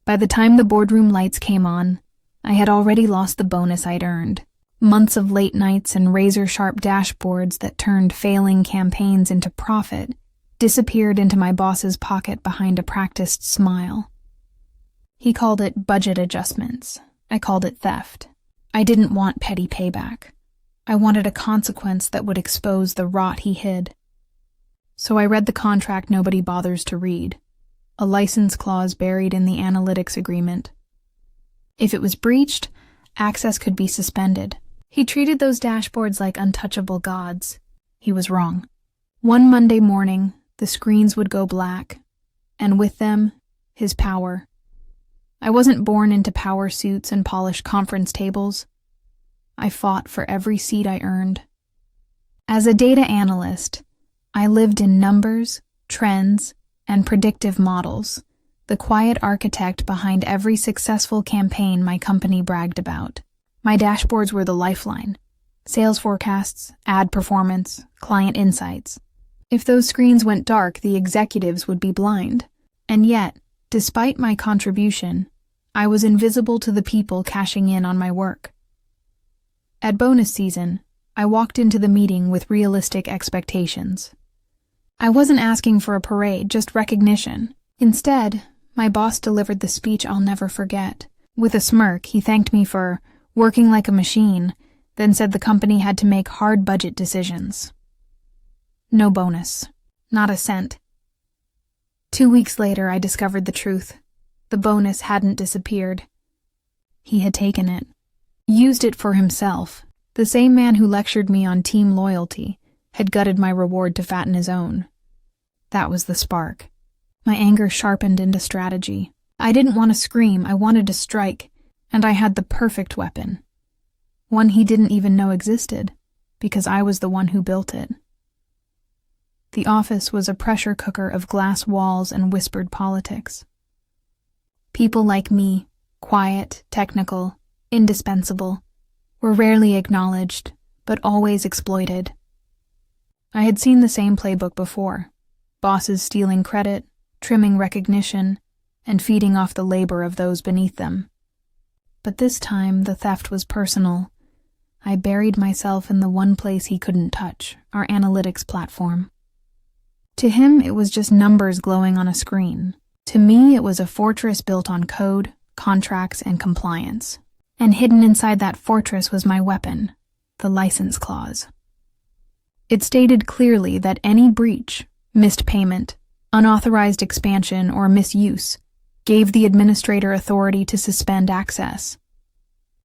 By the time the boardroom lights came on, I had already lost the bonus I'd earned. Months of late nights and razor-sharp dashboards that turned failing campaigns into profit disappeared into my boss's pocket behind a practiced smile. He called it budget adjustments. I called it theft. I didn't want petty payback. I wanted a consequence that would expose the rot he hid. So I read the contract nobody bothers to read, a license clause buried in the analytics agreement. If it was breached, access could be suspended. He treated those dashboards like untouchable gods. He was wrong. One Monday morning, the screens would go black, and with them, his power. I wasn't born into power suits and polished conference tables. I fought for every seat I earned. As a data analyst, I lived in numbers, trends, and predictive models, the quiet architect behind every successful campaign my company bragged about. My dashboards were the lifeline: sales forecasts, ad performance, client insights. If those screens went dark, the executives would be blind. And yet, despite my contribution, I was invisible to the people cashing in on my work. At bonus season, I walked into the meeting with realistic expectations. I wasn't asking for a parade, just recognition. Instead, my boss delivered the speech I'll never forget. With a smirk, he thanked me for working like a machine, then said the company had to make hard budget decisions. No bonus. Not a cent. 2 weeks later, I discovered the truth. The bonus hadn't disappeared. He had taken it. Used it for himself. The same man who lectured me on team loyalty had gutted my reward to fatten his own. That was the spark. My anger sharpened into strategy. I didn't want to scream, I wanted to strike, and I had the perfect weapon. One he didn't even know existed, because I was the one who built it. The office was a pressure cooker of glass walls and whispered politics. People like me, quiet, technical, indispensable, were rarely acknowledged, but always exploited. I had seen the same playbook before: bosses stealing credit, trimming recognition, and feeding off the labor of those beneath them. But this time, the theft was personal. I buried myself in the one place he couldn't touch, our analytics platform. To him, it was just numbers glowing on a screen. To me, it was a fortress built on code, contracts, and compliance. And hidden inside that fortress was my weapon, the license clause. It stated clearly that any breach, missed payment, unauthorized expansion, or misuse gave the administrator authority to suspend access.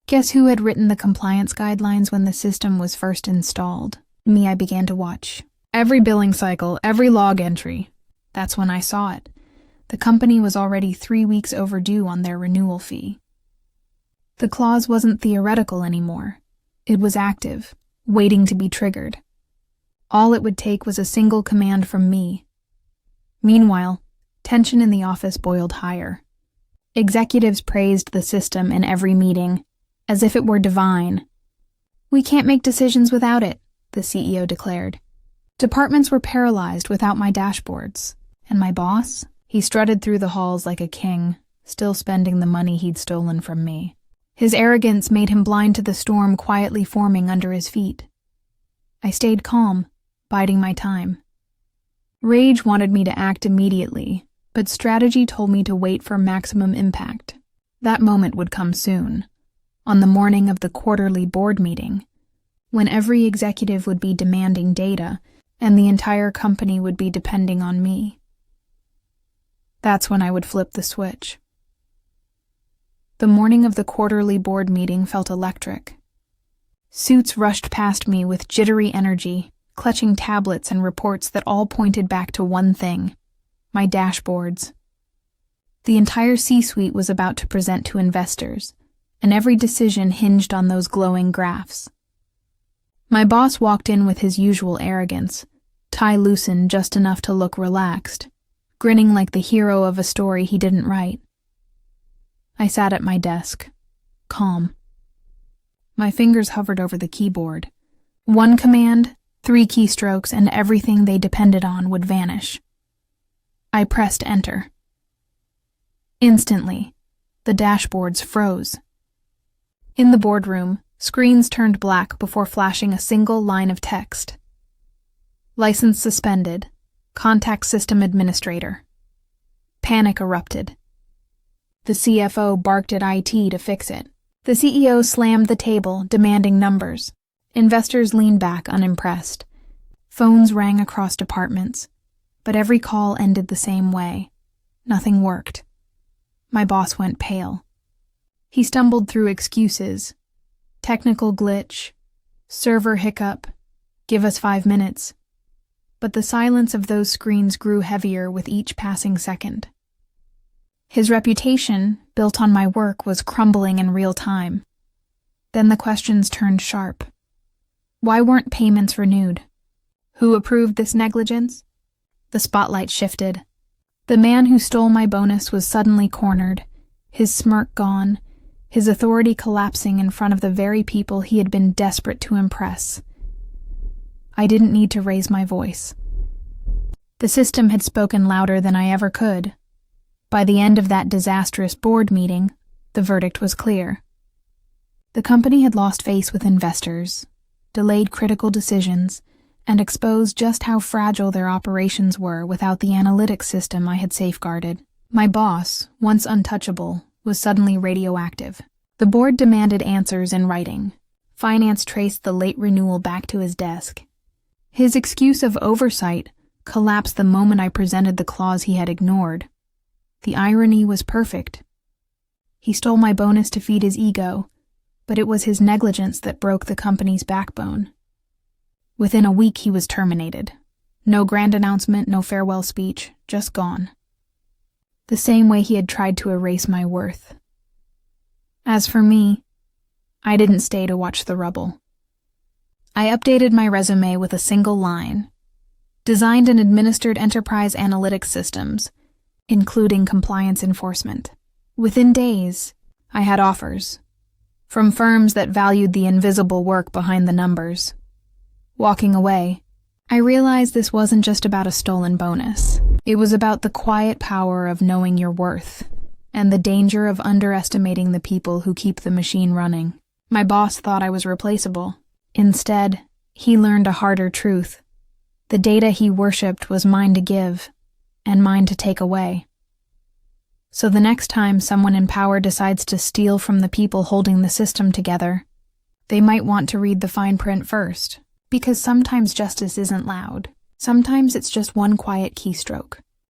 Guess who had written the compliance guidelines when the system was first installed? Me. I began to watch. Every billing cycle, every log entry. That's when I saw it. The company was already 3 weeks overdue on their renewal fee. The clause wasn't theoretical anymore. It was active, waiting to be triggered. All it would take was a single command from me. Meanwhile, tension in the office boiled higher. Executives praised the system in every meeting, as if it were divine. "We can't make decisions without it," the CEO declared. Departments were paralyzed without my dashboards. And my boss? He strutted through the halls like a king, still spending the money he'd stolen from me. His arrogance made him blind to the storm quietly forming under his feet. I stayed calm, biding my time. Rage wanted me to act immediately, but strategy told me to wait for maximum impact. That moment would come soon, on the morning of the quarterly board meeting, when every executive would be demanding data and the entire company would be depending on me. That's when I would flip the switch. The morning of the quarterly board meeting felt electric. Suits rushed past me with jittery energy, clutching tablets and reports that all pointed back to one thing: my dashboards. The entire C-suite was about to present to investors, and every decision hinged on those glowing graphs. My boss walked in with his usual arrogance, tie loosened just enough to look relaxed, grinning like the hero of a story he didn't write. I sat at my desk, calm. My fingers hovered over the keyboard. One command, 3 keystrokes, and everything they depended on would vanish. I pressed enter. Instantly, The dashboards froze. In the boardroom, screens turned black before flashing a single line of text. License suspended. Contact system administrator. Panic erupted. The CFO barked at IT to fix it. The CEO slammed the table, demanding numbers. Investors leaned back, unimpressed. Phones rang across departments, but every call ended the same way. Nothing worked. My boss went pale. He stumbled through excuses. Technical glitch. Server hiccup. Give us 5 minutes. But the silence of those screens grew heavier with each passing second. His reputation, built on my work, was crumbling in real time. Then the questions turned sharp. Why weren't payments renewed? Who approved this negligence? The spotlight shifted. The man who stole my bonus was suddenly cornered, his smirk gone, his authority collapsing in front of the very people he had been desperate to impress. I didn't need to raise my voice. The system had spoken louder than I ever could. By the end of that disastrous board meeting, the verdict was clear. The company had lost face with investors, delayed critical decisions, and exposed just how fragile their operations were without the analytics system I had safeguarded. My boss, once untouchable, was suddenly radioactive. The board demanded answers in writing. Finance traced the late renewal back to his desk. His excuse of oversight collapsed the moment I presented the clause he had ignored. The irony was perfect. He stole my bonus to feed his ego, but it was his negligence that broke the company's backbone. Within a week, he was terminated. No grand announcement, no farewell speech, just gone. The same way he had tried to erase my worth. As for me, I didn't stay to watch the rubble. I updated my resume with a single line. Designed and administered enterprise analytics systems, including compliance enforcement. Within days, I had offers. From firms that valued the invisible work behind the numbers. Walking away, I realized this wasn't just about a stolen bonus. It was about the quiet power of knowing your worth, and the danger of underestimating the people who keep the machine running. My boss thought I was replaceable. Instead, he learned a harder truth. The data he worshipped was mine to give, and mine to take away. So the next time someone in power decides to steal from the people holding the system together, they might want to read the fine print first, because sometimes justice isn't loud. Sometimes it's just one quiet keystroke.